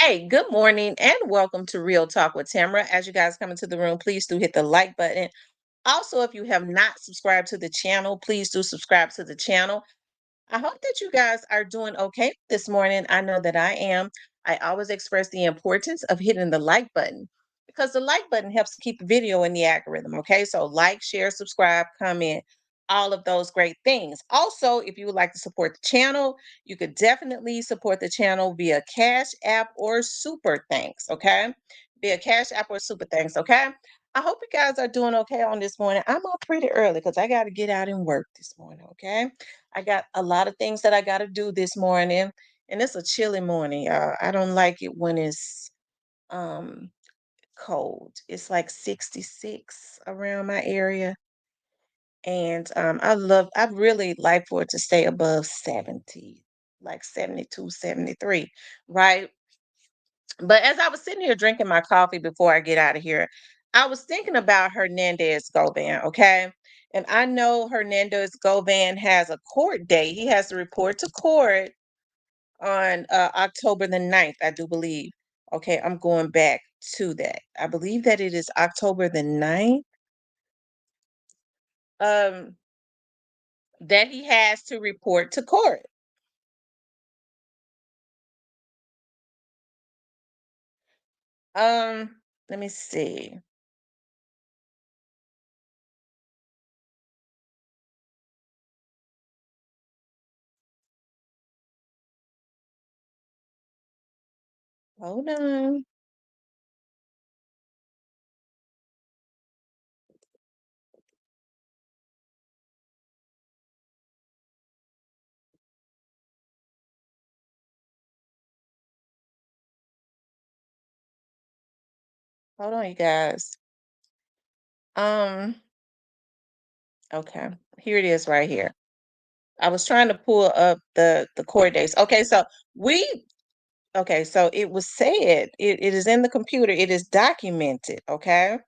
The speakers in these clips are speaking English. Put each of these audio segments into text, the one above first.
Hey, good morning and welcome to Real Talk with Tamara. As you guys come into the room, please do hit the like button. Also, if you have not subscribed to the channel, please do subscribe to the channel. I hope that you guys are doing okay this morning. I know that I am. I always express the importance of hitting the like button because the like button helps to keep the video in the algorithm. Okay, so like, share, subscribe, comment, all of those great things. Also, if you would like to support the channel, you could definitely support the channel via Cash App or Super Thanks. Okay, via Cash App or Super Thanks. Okay. I hope you guys are doing okay on this morning. I'm up pretty early because I got to get out and work this morning. Okay. I got a lot of things that I got to do this morning, and it's a chilly morning, y'all. I don't like it when it's um cold. It's like 66 around my area, and I really like for it to stay above 70, like 72, 73, right? But as I was sitting here drinking my coffee before I get out of here, I was thinking about Hernandez Govan, okay? And I know Hernandez Govan has a court date. He has to report to court on October the 9th, I do believe. Okay, I'm going back to that. I believe that it is October the 9th um, that he has to report to court. Let me see. Hold on. Hold on, you guys. Um, okay. Here it is right here. I was trying to pull up the court dates. So it was said, it is in the computer, it is documented, okay,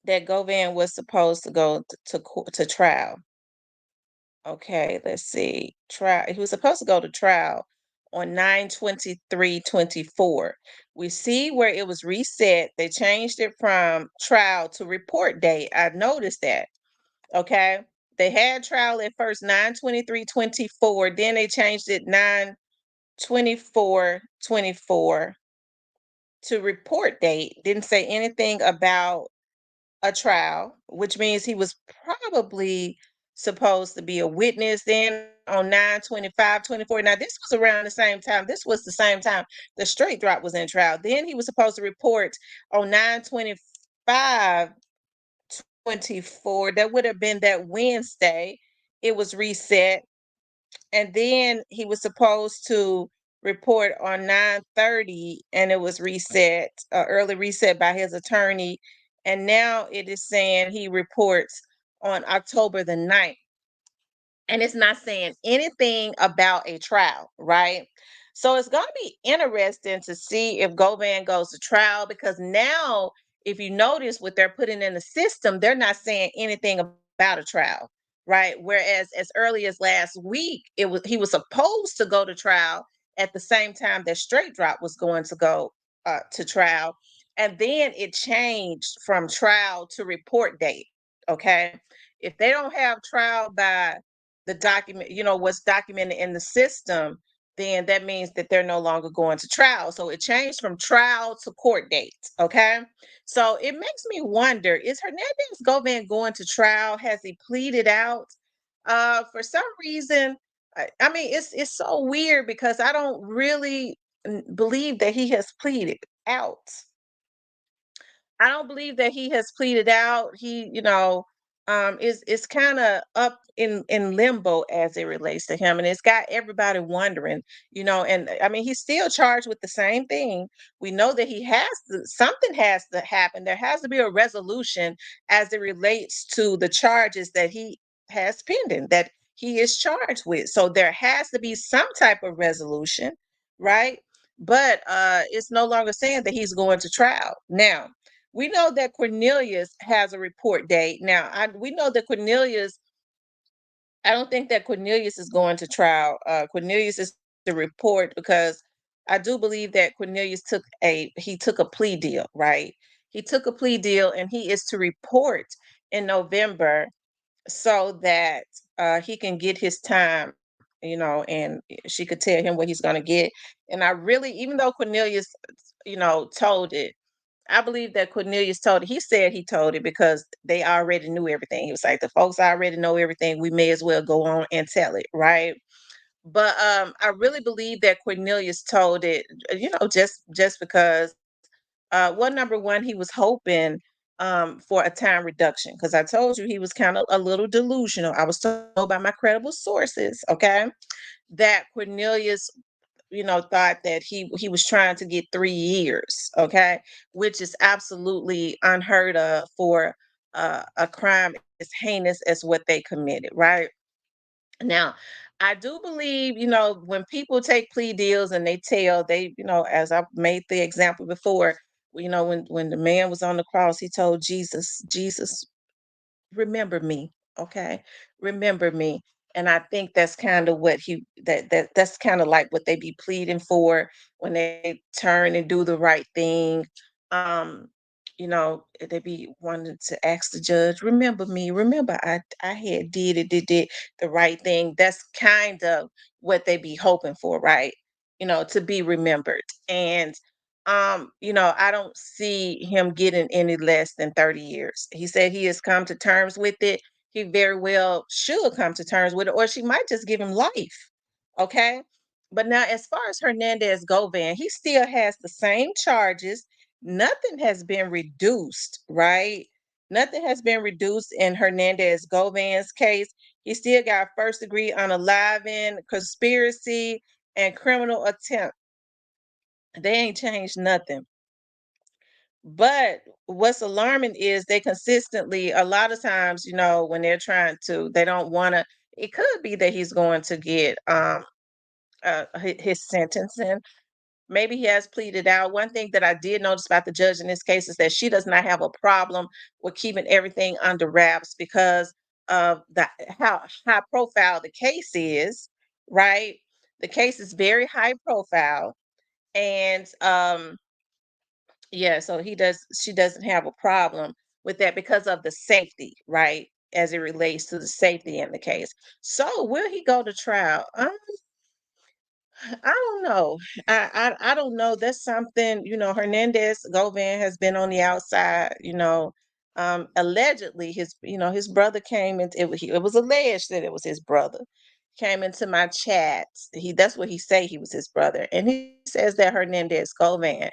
that Govan was supposed to go to trial. Okay, let's see. Trial. He was supposed to go to trial on 9/23/24. We see where it was reset. They changed it from trial to report date. I noticed that. Okay. They had trial at first 9/23/24. Then they changed it 9/24/24 to report date. Didn't say anything about a trial, which means he was probably supposed to be a witness then on 9/25/24. Now, this was around the same time. This was the same time the straight drop was in trial. Then he was supposed to report on 9/25/24. That would have been that Wednesday. It was reset. And then he was supposed to report on 9:30 and it was reset, early reset by his attorney. And now it is saying he reports on October the 9th, and it's not saying anything about a trial, right? So it's going to be interesting to see if Govan goes to trial, because now, if you notice what they're putting in the system, they're not saying anything about a trial, right? Whereas as early as last week, he was supposed to go to trial at the same time that Straight Drop was going to go to trial, and then it changed from trial to report date. Okay, if they don't have trial by the document, what's documented in the system, then that means that they're no longer going to trial. So it changed from trial to court dates. Okay. So it makes me wonder, is Hernandez Govan going to trial? Has he pleaded out? For some reason, I mean, it's so weird because I don't really believe that he has pleaded out. I don't believe that he has pleaded out. He, is kind of up in limbo as it relates to him, and it's got everybody wondering, And I mean, he's still charged with the same thing. We know that something has to happen. There has to be a resolution as it relates to the charges that he has pending, that he is charged with. So there has to be some type of resolution, right? But it's no longer saying that he's going to trial now. We know that Cornelius has a report date. Now, we know that Cornelius, I don't think that Cornelius is going to trial. Cornelius is the report because I do believe that Cornelius took a plea deal, right? He took a plea deal, and he is to report in November so that he can get his time, and she could tell him what he's going to get. And I really, even though Cornelius, told it, I believe that Cornelius told it. He said he told it because they already knew everything. He was like, the folks already know everything. We may as well go on and tell it, right? But I really believe that Cornelius told it, just because well, number one, he was hoping for a time reduction because I told you he was kind of a little delusional. I was told by my credible sources, okay, that Cornelius, thought that he was trying to get 3 years, okay, which is absolutely unheard of for a crime as heinous as what they committed, right? Now, I do believe, when people take plea deals and they tell as I made the example before, when the man was on the cross, he told Jesus, remember me, okay, remember me. And I think that's kind of what that's kind of like what they be pleading for when they turn and do the right thing. um they be wanting to ask the judge, remember me, remember I had did the right thing. That's kind of what they be hoping for, right? To be remembered. And I don't see him getting any less than 30 years. He said he has come to terms with it. He very well should come to terms with it, or she might just give him life. Okay. But now, as far as Hernandez Govan, he still has the same charges. Nothing has been reduced, right? Nothing has been reduced in Hernandez Govan's case. He still got first degree unaliving, conspiracy, and criminal attempt. They ain't changed nothing. But what's alarming is they consistently, a lot of times, when they're trying to, they don't want to. It could be that he's going to get his sentencing. Maybe he has pleaded out. One thing that I did notice about the judge in this case is that she does not have a problem with keeping everything under wraps because of the how high profile the case is, right? The case is very high profile, and yeah, so she doesn't have a problem with that because of the safety, right? As it relates to the safety in the case. So will he go to trial? I don't know. I don't know. That's something, Hernandez Govan has been on the outside, allegedly his brother came into it was alleged that it was his brother came into my chat. That's what he say, he was his brother. And he says that Hernandez Govan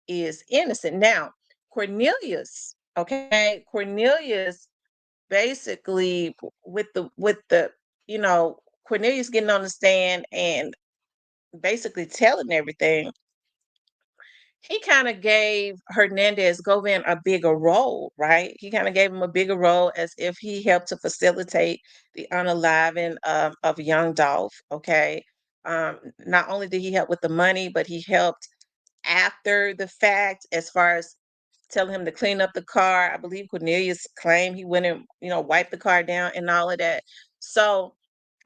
is innocent. Now, Cornelius basically with the Cornelius getting on the stand and basically telling everything, he kind of gave Hernandez Govan a bigger role, right? He kind of gave him a bigger role as if he helped to facilitate the unaliving of young Dolph. Okay. Not only did he help with the money, but he helped after the fact as far as telling him to clean up the car. I believe Cornelius claimed he went and, wiped the car down and all of that. So,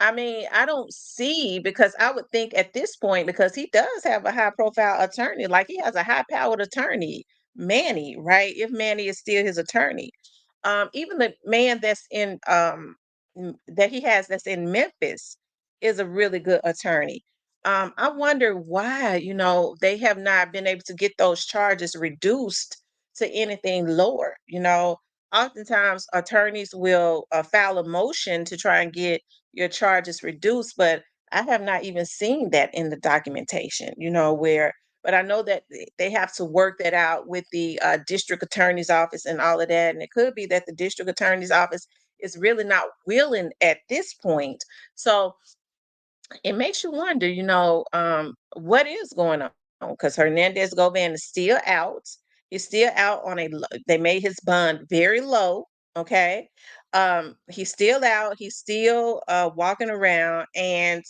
I mean, I don't see, because I would think at this point, because he does have a high profile attorney, like he has a high powered attorney, Manny, right? If Manny is still his attorney. Even the man that he has that's in Memphis is a really good attorney. I wonder why, they have not been able to get those charges reduced to anything lower. Oftentimes attorneys will file a motion to try and get your charges reduced, but I have not even seen that in the documentation, but I know that they have to work that out with the district attorney's office and all of that. And it could be that the district attorney's office is really not willing at this point. So it makes you wonder, what is going on? Because Hernandez Govan is still out. He's still out on they made his bond very low. Okay. He's still out. He's still walking around. And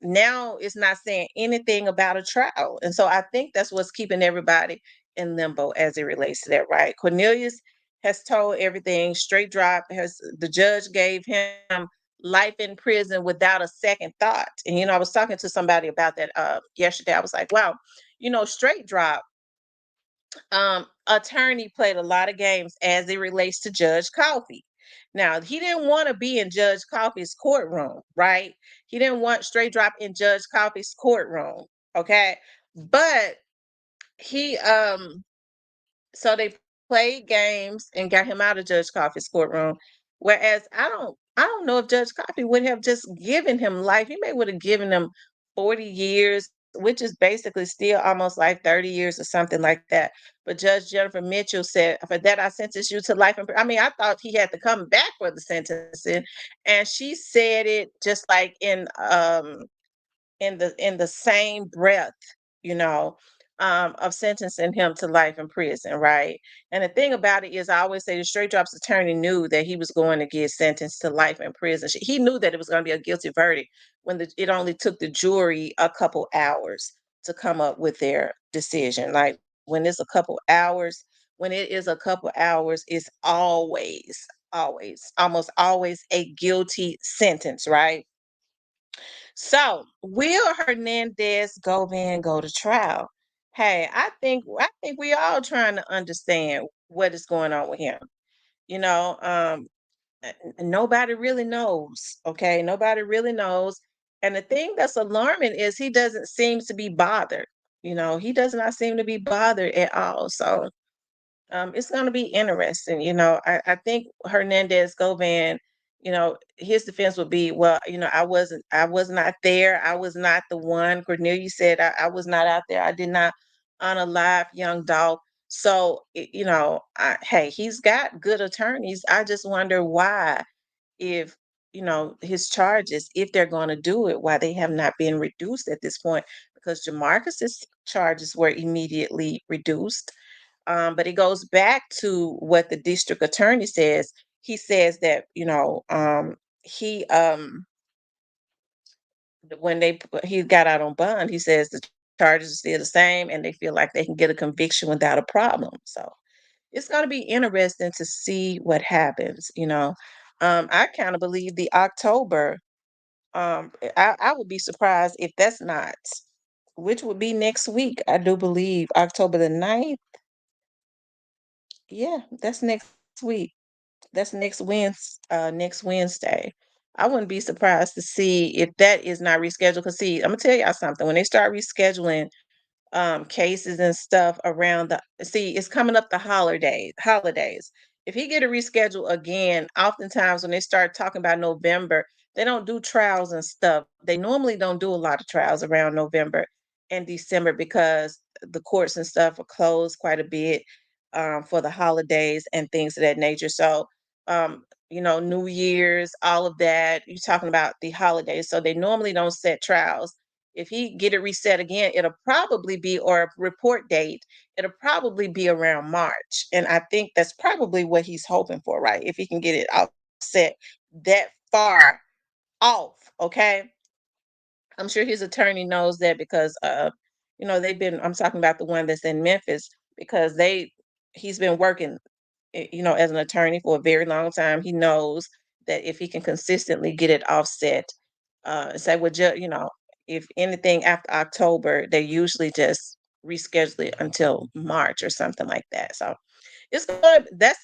now it's not saying anything about a trial. And so I think that's what's keeping everybody in limbo as it relates to that, right? Cornelius has told everything straight drop. The judge gave him life in prison without a second thought. And I was talking to somebody about that yesterday. I was like, wow, straight drop attorney played a lot of games as it relates to Judge Coffee. Now, he didn't want to be in Judge Coffee's courtroom, right? He didn't want straight drop in Judge Coffee's courtroom, okay? But he so they played games and got him out of Judge Coffee's courtroom. Whereas I don't know if Judge Coffee would have just given him life. He may would have given him 40 years, which is basically still almost like 30 years or something like that. But Judge Jennifer Mitchell said, for that I sentence you to life in I mean, I thought he had to come back for the sentencing. And she said it just like in the same breath, you know, of sentencing him to life in prison, right? And the thing about it is, I always say the straight drops attorney knew that he was going to get sentenced to life in prison. He knew that it was going to be a guilty verdict when it only took the jury a couple hours to come up with their decision. Like when it is a couple hours, it's almost always a guilty sentence, right? So, will Hernandez Govan go to trial? Hey, I think we all trying to understand what is going on with him. You know, nobody really knows. Okay, nobody really knows. And the thing that's alarming is he doesn't seem to be bothered. He does not seem to be bothered at all. So, it's going to be interesting. I think Hernandez Govan, his defense would be, well, I was not there. I was not the one. Cornelius said, I was not out there. I did not unalive young dog. So, hey, he's got good attorneys. I just wonder why, if, his charges, if they're going to do it, why they have not been reduced at this point, because Jamarcus's charges were immediately reduced. But it goes back to what the district attorney says. He says that, he when he got out on bond, he says the charges are still the same and they feel like they can get a conviction without a problem. So it's going to be interesting to see what happens. I kind of believe the October. I would be surprised if that's not, which would be next week. I do believe October the 9th. Yeah, that's next week. That's next Wednesday. I wouldn't be surprised to see if that is not rescheduled. Because see, I'm gonna tell y'all something. When they start rescheduling cases and stuff around it's coming up the holidays. If he get a reschedule again, oftentimes when they start talking about November, they don't do trials and stuff. They normally don't do a lot of trials around November and December because the courts and stuff are closed quite a bit for the holidays and things of that nature. So New Year's, all of that, you're talking about the holidays, so they normally don't set trials. If he get it reset again, it'll probably be, or a report date, it'll probably be around March. And I think that's probably what he's hoping for, right? If he can get it offset that far off, okay? I'm sure his attorney knows that because I'm talking about the one that's in Memphis, because he's been working as an attorney for a very long time. He knows that if he can consistently get it offset, say, well, if anything after October, they usually just reschedule it until March or something like that. So that's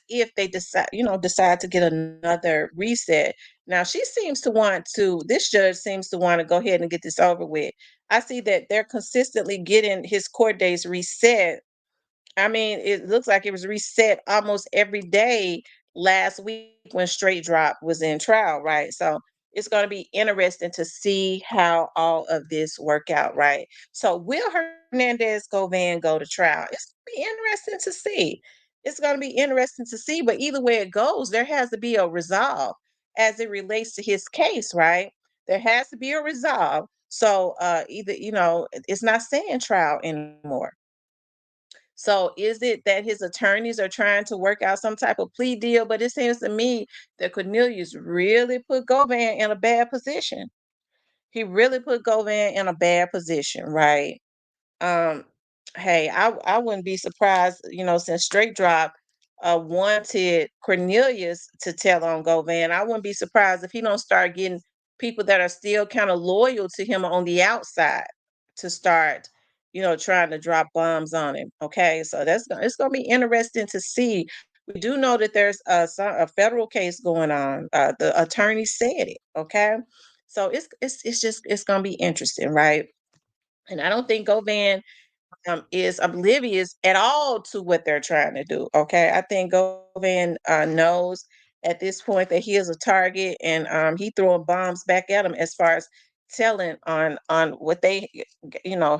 if they decide to get another reset. Now this judge seems to want to go ahead and get this over with. I see that they're consistently getting his court dates reset. I mean, it looks like it was reset almost every day last week when Straight Drop was in trial, right? So it's going to be interesting to see how all of this work out, right? So will Hernandez Govan go to trial? It's going to be interesting to see. It's going to be interesting to see, but either way it goes, there has to be a resolve as it relates to his case, right? There has to be a resolve. So either, it's not saying trial anymore. So is it that his attorneys are trying to work out some type of plea deal? But it seems to me that Cornelius really put Govan in a bad position. He really put Govan in a bad position, right? Um, hey, I wouldn't be surprised, since Straight Drop wanted Cornelius to tell on Govan. I wouldn't be surprised if he don't start getting people that are still kind of loyal to him on the outside to start, trying to drop bombs on him. Okay, so it's gonna be interesting to see. We do know that there's a federal case going on. The attorney said it. Okay, so it's gonna be interesting, right? And I don't think Govan is oblivious at all to what they're trying to do. Okay, I think Govan knows at this point that he is a target, and he throwing bombs back at him as far as telling on what they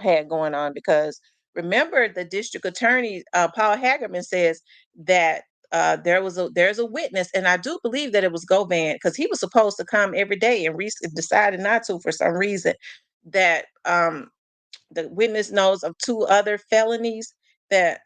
had going on. Because remember, the district attorney Paul Hagerman says that there's a witness, and I do believe that it was Govan because he was supposed to come every day and decided not to for some reason. That the witness knows of two other felonies that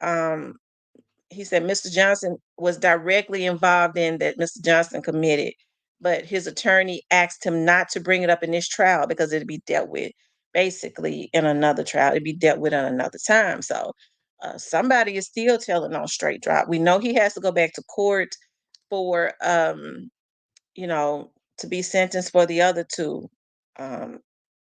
he said Mr. Johnson was directly involved in, that Mr. Johnson committed, but his attorney asked him not to bring it up in this trial because it'd be dealt with basically in another trial. It'd be dealt with at another time. So somebody is still telling on straight drop. We know he has to go back to court for you know to be sentenced for the other two um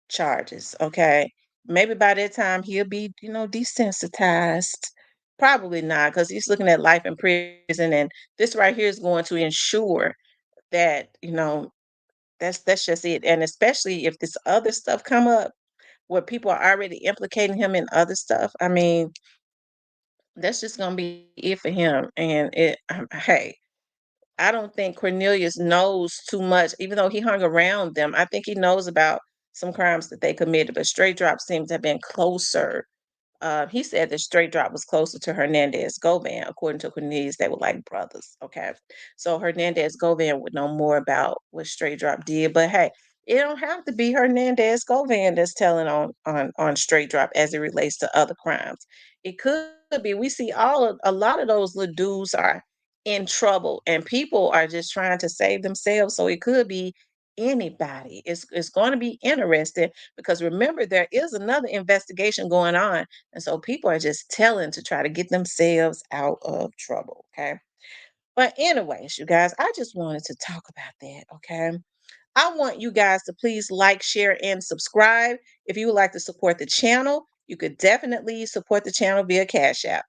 charges. Okay. Maybe by that time he'll be, desensitized. Probably not, because he's looking at life in prison, and this right here is going to ensure that, that's just it. And especially if this other stuff come up where people are already implicating him in other stuff. I mean, that's just gonna be it for him. And hey, I don't think Cornelius knows too much, even though he hung around them. I think he knows about some crimes that they committed, but Straight Drop seems to have been closer. He said that Straight Drop was closer to Hernandez Govan, according to Cornelius. They were like brothers. Okay, so Hernandez Govan would know more about what Straight Drop did. But hey, it don't have to be Hernandez Govan that's telling on Straight Drop as it relates to other crimes. It could be. We see a lot of those little dudes are in trouble, and people are just trying to save themselves. So it could be anybody. It's going to be interesting because remember there is another investigation going on, and so people are just telling to try to get themselves out of trouble. Okay. But anyways, you guys, I just wanted to talk about that. Okay. I want you guys to please like, share, and subscribe. If you would like to support the channel, you could definitely support the channel via Cash App.